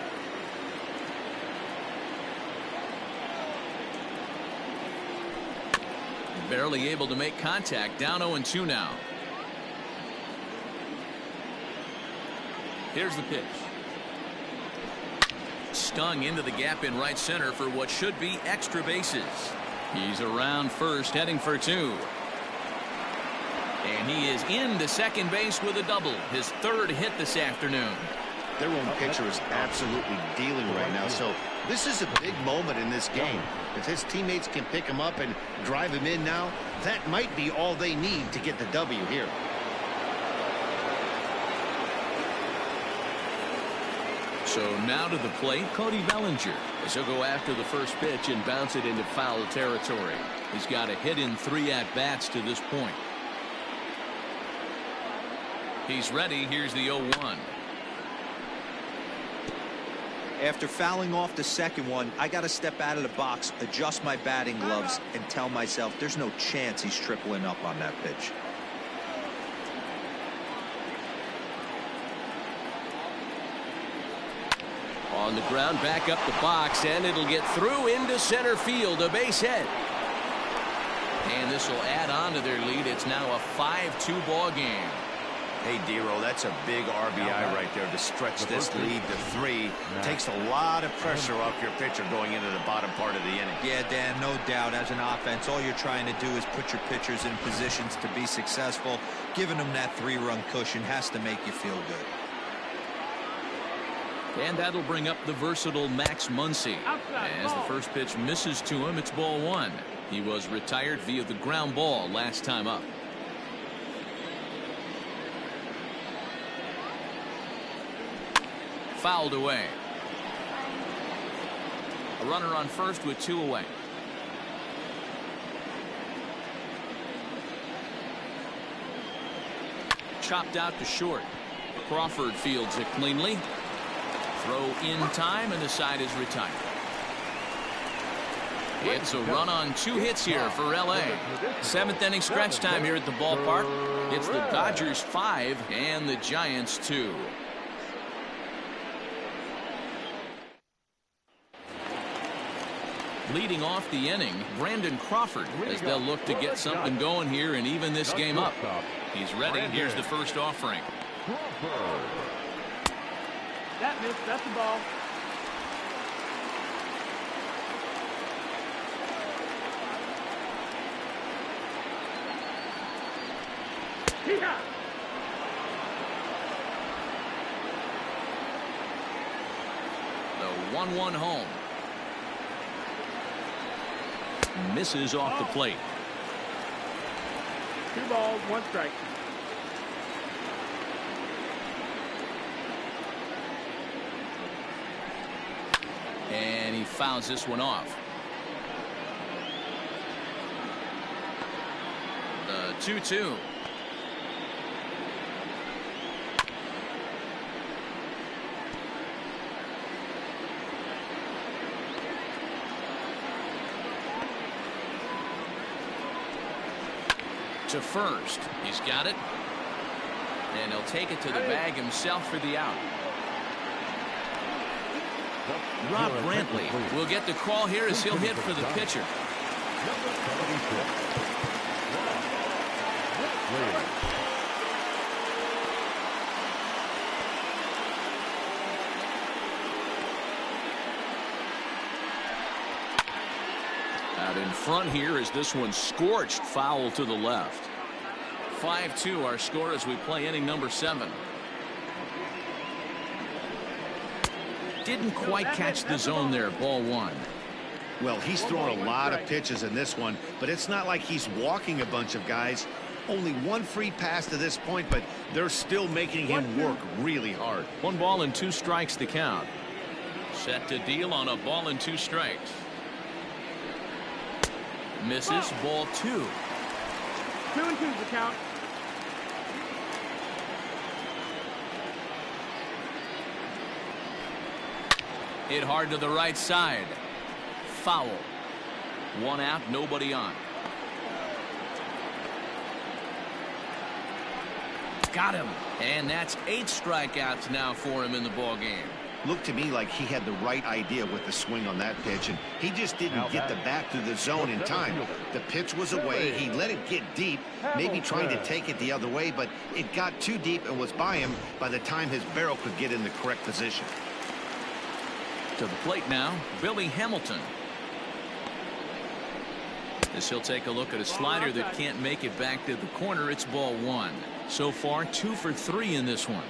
Barely able to make contact. Down 0-2 now. Here's the pitch. Stung into the gap in right center for what should be extra bases. He's around first, heading for 2. And he is into second base with a double. His 3rd hit this afternoon. Their own pitcher is absolutely dealing right now, so this is a big moment in this game. If his teammates can pick him up and drive him in now, that might be all they need to get the W here. So now to the plate, Cody Bellinger, as he'll go after the first pitch and bounce it into foul territory. He's got a hit in 3 at-bats to this point. He's ready. Here's the 0-1. After fouling off the second one, I got to step out of the box, adjust my batting gloves, and tell myself there's no chance he's tripling up on that pitch. On the ground, back up the box, and it'll get through into center field, a base hit. And this will add on to their lead. It's now a 5-2 ball game. Hey, Dero, that's a big RBI right there to stretch this lead to 3. Takes a lot of pressure off your pitcher going into the bottom part of the inning. Yeah, Dan, no doubt. As an offense, all you're trying to do is put your pitchers in positions to be successful. Giving them that 3-run cushion has to make you feel good. And that'll bring up the versatile Max Muncy. As the first pitch misses to him, it's ball 1. He was retired via the ground ball last time up. Fouled away. A runner on first with 2 away. Chopped out to short. Crawford fields it cleanly. Throw in time, and the side is retired. It's a run on 2 hits here for LA. 7th inning stretch time here at the ballpark. It's the Dodgers 5 and the Giants 2. Leading off the inning, Brandon Crawford, as they'll look to get something going here and even this game up. He's ready. Here's the first offering. That missed. That's the ball. Yeah. The 1-1 home. Misses off the plate. 2 balls, 1 strike. And he fouls this one off. The 2-2. To first. He's got it. And he'll take it to the bag himself for the out. Rob Brantley will get the call here as he'll hit for the pitcher. Out in front here is this one scorched foul to the left. 5-2 our score as we play inning number 7. Didn't quite catch the zone there. Ball 1. Well, he's thrown a lot of pitches in this one, but it's not like he's walking a bunch of guys. Only 1 free pass to this point, but they're still making him work really hard. 1 ball and 2 strikes to count. Set to deal on a ball and 2 strikes. Misses. Ball 2. 2 and 2's the count. Hit hard to the right side. Foul. 1 out, nobody on. Got him. And that's 8 strikeouts now for him in the ball game. Looked to me like he had the right idea with the swing on that pitch, and he just didn't get the bat to the zone in time. The pitch was away. He let it get deep, maybe trying to take it the other way, but it got too deep and was by him by the time his barrel could get in the correct position. To the plate now, Billy Hamilton. As he'll take a look at a slider that can't make it back to the corner. It's ball 1. So far 2 for 3 in this one.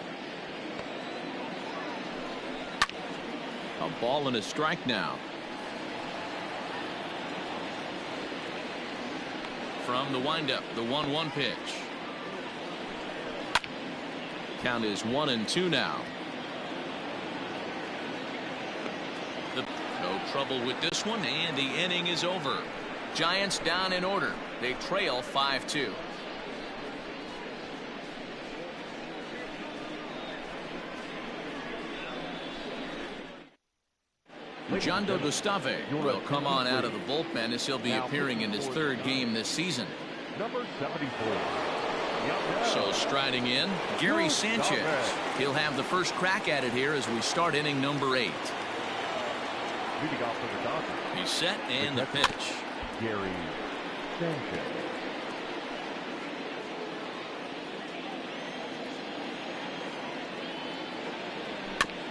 A ball and a strike now. From the windup, the 1-1 pitch. Count is 1-2 now. No trouble with this one, and the inning is over. Giants down in order. They trail 5-2. Jondo Gustave will come on out of the bullpen as he'll be appearing in his 3rd game this season. Number 74. So striding in, Gary Sanchez. He'll have the first crack at it here as we start inning number 8. Leading off for the Dodgers. He's set and the pitch. Gary Sanchez.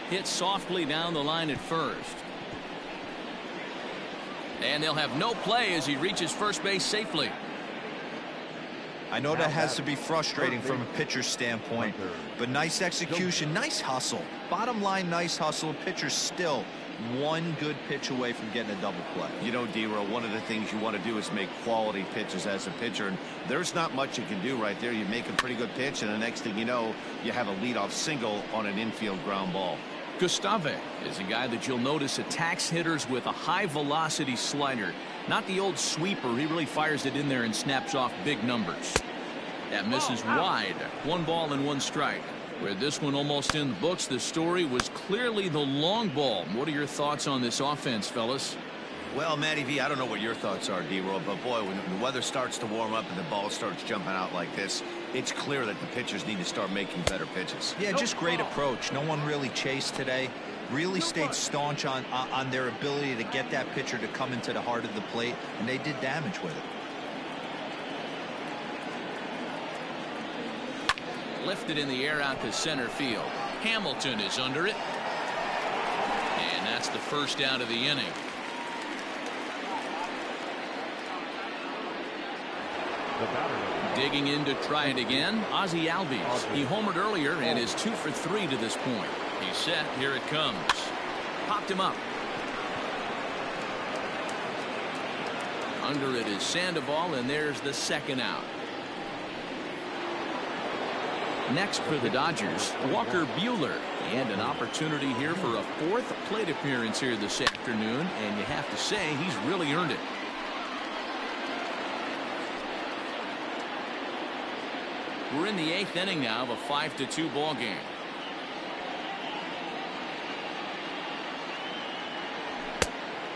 Hit softly down the line at first. And they'll have no play as he reaches first base safely. I know that has to be frustrating from a pitcher's standpoint, but nice execution, nice hustle. Bottom line, nice hustle. Pitcher's still 1 good pitch away from getting a double play. You know, D-Row, one of the things you want to do is make quality pitches as a pitcher, and there's not much you can do right there. You make a pretty good pitch, and the next thing you know, you have a leadoff single on an infield ground ball. Gustave is a guy that you'll notice attacks hitters with a high velocity slider. Not the old sweeper. He really fires it in there and snaps off big numbers. That misses wide. 1 ball and 1 strike. Where this one almost in the books, the story was clearly the long ball. What are your thoughts on this offense, fellas? Well, Matty V, I don't know what your thoughts are, D-Row, but boy, when the weather starts to warm up and the ball starts jumping out like this, it's clear that the pitchers need to start making better pitches. Yeah, just great approach. No one really chased today. Really stayed staunch on their ability to get that pitcher to come into the heart of the plate, and they did damage with it. Lifted in the air out to center field. Hamilton is under it. And that's the first out of the inning. The batter, Digging in to try it again, Ozzie Albies. He homered earlier and is 2 for 3 to this point. He's set. Here it comes. Popped him up. Under it is Sandoval, and there's the second out. Next for the Dodgers, Walker Buehler. And an opportunity here for a 4th plate appearance here this afternoon, and you have to say he's really earned it. We're in the 8th inning now of a 5-2 ball game.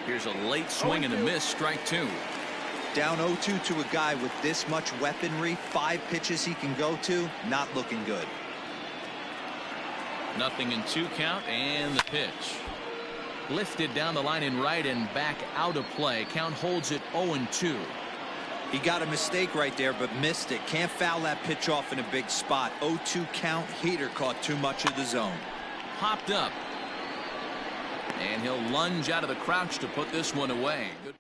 Here's a late swing and a miss, strike 2. Down 0-2 to a guy with this much weaponry, 5 pitches he can go to, not looking good. 0-2 count, and the pitch. Lifted down the line in right and back out of play. Count holds it 0-2. He got a mistake right there, but missed it. Can't foul that pitch off in a big spot. 0-2 count. Heater caught too much of the zone. Popped up. And he'll lunge out of the crouch to put this one away. Good.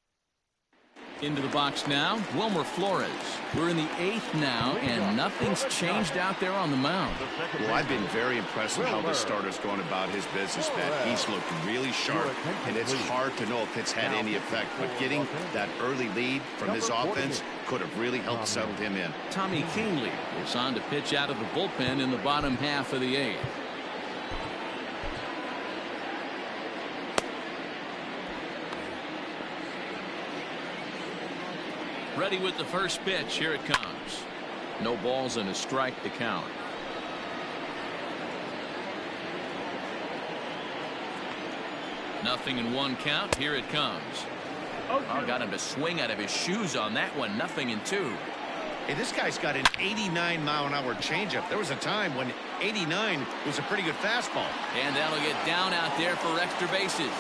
Into the box now, Wilmer Flores. We're in the 8th now, and nothing's changed out there on the mound. Well, I've been very impressed with how this starter's going about his business, man. He's looked really sharp, and it's hard to know if it's had any effect. But getting that early lead from his offense could have really helped settle him in. Tommy Kahnle is on to pitch out of the bullpen in the bottom half of the 8th. Ready with the first pitch. Here it comes. No balls and a strike to count. Nothing in 1 count. Here it comes. Oh, got him to swing out of his shoes on that one. 0-2. Hey, this guy's got an 89-mile-an-hour changeup. There was a time when 89 was a pretty good fastball. And that'll get down out there for extra bases.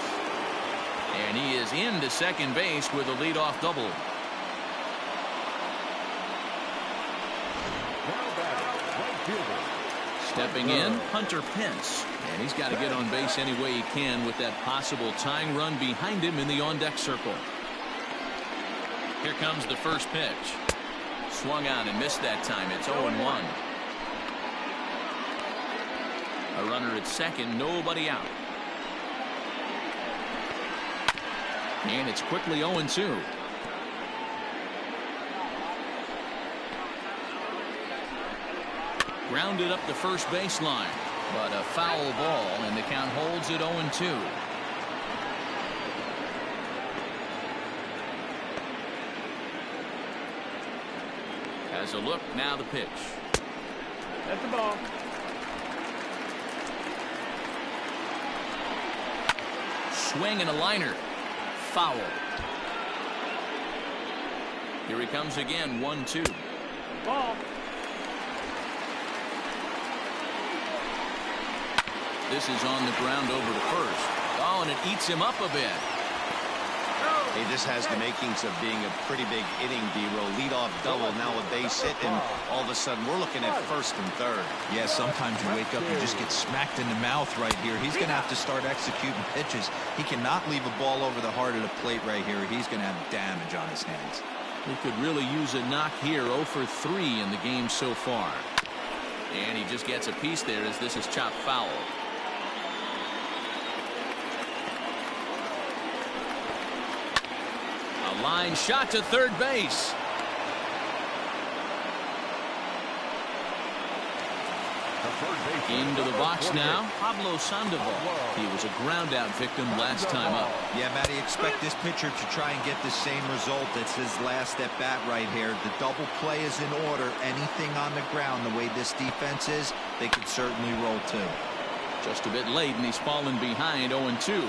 And he is into second base with a leadoff double. Stepping in, Hunter Pence. And he's got to get on base any way he can with that possible tying run behind him in the on-deck circle. Here comes the first pitch. Swung out and missed that time. It's 0-1. A runner at second, nobody out. And it's quickly 0-2. Grounded up the first baseline, but a foul ball, and the count holds it 0-2. Has a look, now the pitch. That's the ball. Swing and a liner. Foul. Here he comes again, 1-2. Ball. This is on the ground over to first. Oh, and it eats him up a bit. Hey, this has the makings of being a pretty big inning, D-Row. Leadoff double, now a base hit, and all of a sudden we're looking at first and third. Yeah, sometimes you wake up, you just get smacked in the mouth right here. He's going to have to start executing pitches. He cannot leave a ball over the heart of the plate right here. He's going to have damage on his hands. He could really use a knock here. 0 for 3 in the game so far. And he just gets a piece there as this is chopped foul. A line shot to third base. Into the box now, Pablo Sandoval. He was a ground out victim last time up. Yeah, Matty, expect this pitcher to try and get the same result. That's his last at bat right here. The double play is in order. Anything on the ground, the way this defense is, they could certainly roll too. Just a bit late, and he's fallen behind 0-2.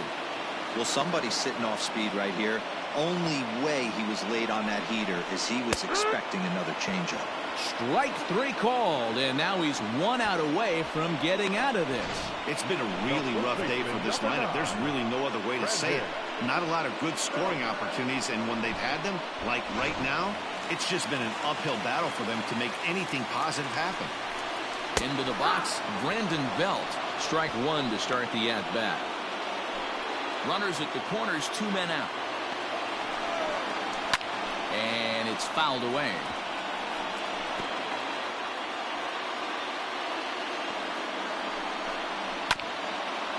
Well, somebody's sitting off speed right here. Only way he was late on that heater is he was expecting another changeup. Strike 3 called, and now he's 1 out away from getting out of this. It's been a really rough day for this lineup. There's really no other way to say it. Not a lot of good scoring opportunities, and when they've had them, like right now, it's just been an uphill battle for them to make anything positive happen. Into the box, Brandon Belt. Strike 1 to start the at-bat. Runners at the corners, 2 men out. And it's fouled away.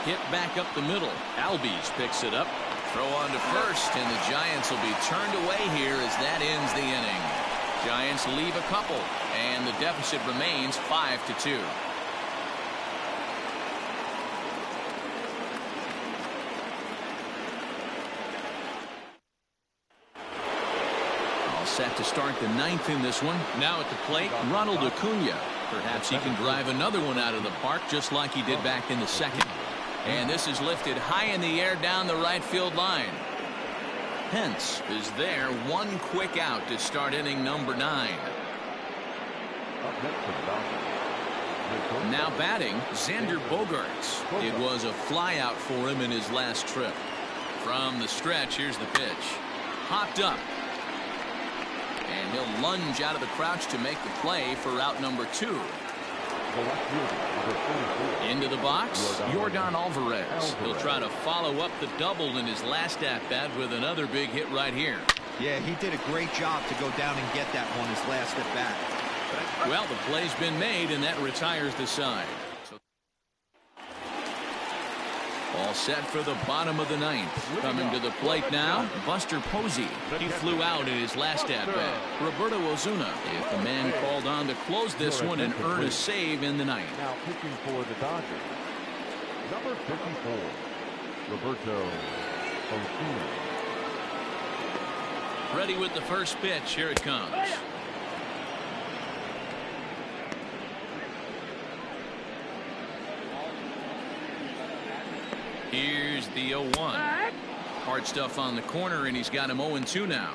Hit back up the middle. Albies picks it up. Throw on to first, and the Giants will be turned away here as that ends the inning. Giants leave a couple, and the deficit remains 5-2. All set to start the ninth in this one. Now at the plate, Ronald Acuna. Perhaps he can drive another one out of the park just like he did back in the second. And this is lifted high in the air down the right field line. Pence is there, one quick out to start inning number 9. Now batting, Xander Bogaerts. It was a flyout for him in his last trip. From the stretch, here's the pitch. Hopped up. And he'll lunge out of the crouch to make the play for out number 2. Into the box, Yordan Alvarez. He'll try to follow up the double in his last at-bat with another big hit right here. Yeah, he did a great job to go down and get that one his last at-bat. Well, the play's been made, and that retires the side. All set for the bottom of the ninth. Coming to the plate now, Buster Posey. He flew out in his last at-bat. Roberto Osuna is the man called on to close this one and earn a save in the ninth. Now pitching for the Dodgers, number 54, Roberto Osuna. Ready with the first pitch. Here it comes. Here's the 0-1. Hard stuff on the corner, and he's got him 0-2 now.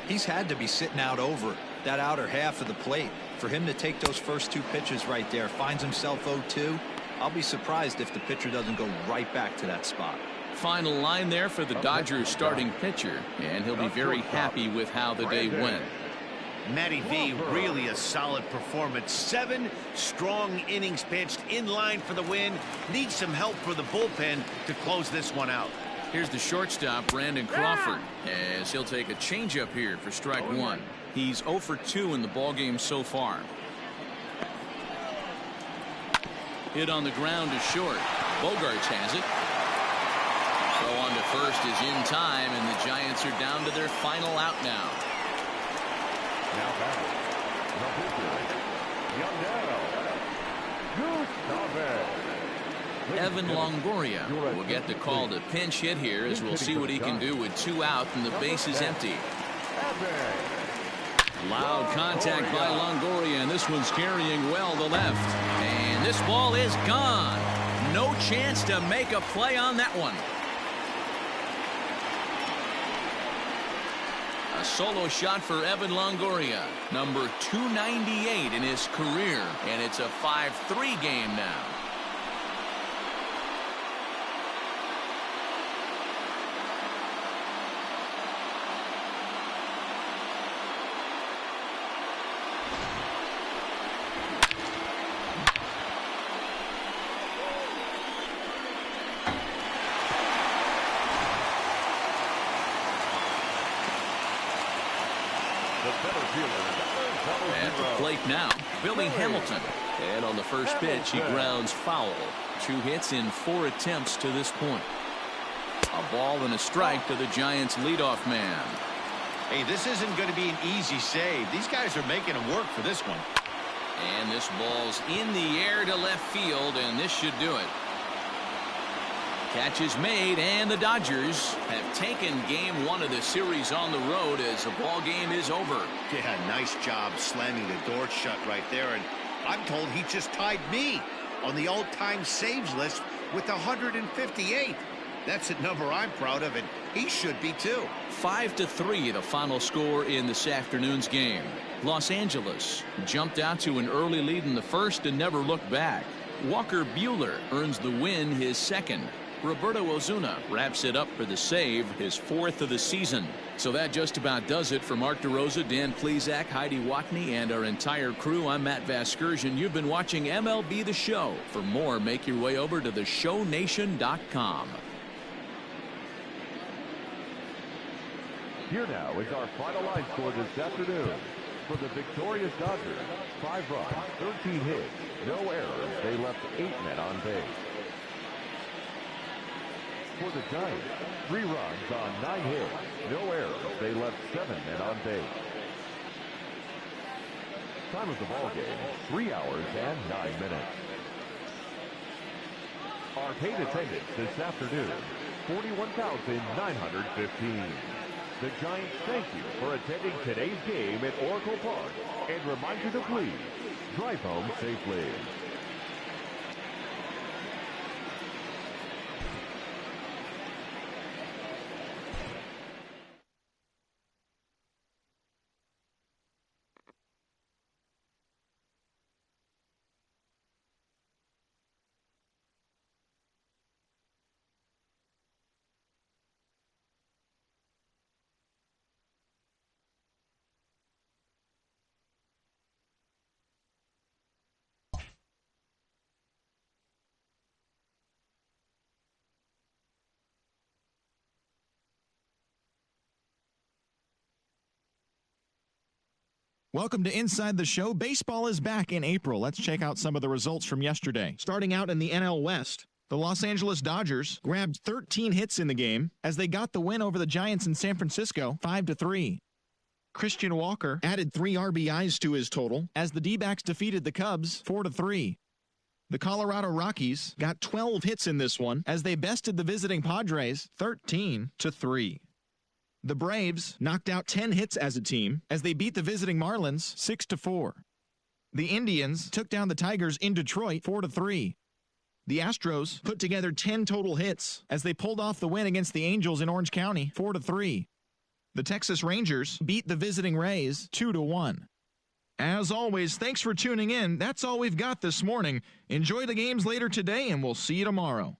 He's had to be sitting out over that outer half of the plate. For him to take those first 2 pitches right there, finds himself 0-2. I'll be surprised if the pitcher doesn't go right back to that spot. Final line there for the Dodgers starting pitcher, and he'll be very happy with how the day went. Matty V, really a solid performance. 7 strong innings pitched, in line for the win. Needs some help for the bullpen to close this one out. Here's the shortstop, Brandon Crawford, as he'll take a changeup here for strike 1. He's 0 for 2 in the ballgame so far. Hit on the ground to short. Bogaerts has it. Throw on to first is in time, and the Giants are down to their final out now. Now batting, Evan Longoria will get the call to pinch hit here, as we'll see what he can do with 2 out and the base is empty. Loud contact by Longoria, and this one's carrying well to left. And this ball is gone. No chance to make a play on that one. A solo shot for Evan Longoria, number 298 in his career, and it's a 5-3 game now. At the plate now, Billy Hamilton. And on the first pitch, he grounds foul. 2 hits in 4 attempts to this point. A ball and a strike to the Giants' leadoff man. Hey, this isn't going to be an easy save. These guys are making him work for this one. And this ball's in the air to left field, and this should do it. Catch is made, and the Dodgers have taken game 1 of the series on the road as the ball game is over. Yeah, nice job slamming the door shut right there. And I'm told he just tied me on the all-time saves list with 158. That's a number I'm proud of, and he should be too. 5-3 the final score in this afternoon's game. Los Angeles jumped out to an early lead in the first and never looked back. Walker Buehler earns the win, his second. Roberto Osuna wraps it up for the save, his 4th of the season. So that just about does it for Mark DeRosa, Dan Plesac, Heidi Watney, and our entire crew. I'm Matt Vasgersian. You've been watching MLB The Show. For more, make your way over to theshownation.com. Here now is our final line score this afternoon. For the victorious Dodgers, 5 runs, 13 hits, no errors. They left 8 men on base. For the Giants, 3 runs on 9 hits, no errors. They left 7 men on base. Time of the ball game, 3 hours and 9 minutes. Arcade attendance this afternoon, 41,915. The Giants thank you for attending today's game at Oracle Park and remind you to please drive home safely. Welcome to Inside the Show. Baseball is back in April. Let's check out some of the results from yesterday. Starting out in the NL West, the Los Angeles Dodgers grabbed 13 hits in the game as they got the win over the Giants in San Francisco 5-3. Christian Walker added 3 RBIs to his total as the D-backs defeated the Cubs 4-3. The Colorado Rockies got 12 hits in this one as they bested the visiting Padres 13-3. The Braves knocked out 10 hits as a team as they beat the visiting Marlins 6-4. The Indians took down the Tigers in Detroit 4-3. The Astros put together 10 total hits as they pulled off the win against the Angels in Orange County 4-3. The Texas Rangers beat the visiting Rays 2-1. As always, thanks for tuning in. That's all we've got this morning. Enjoy the games later today, and we'll see you tomorrow.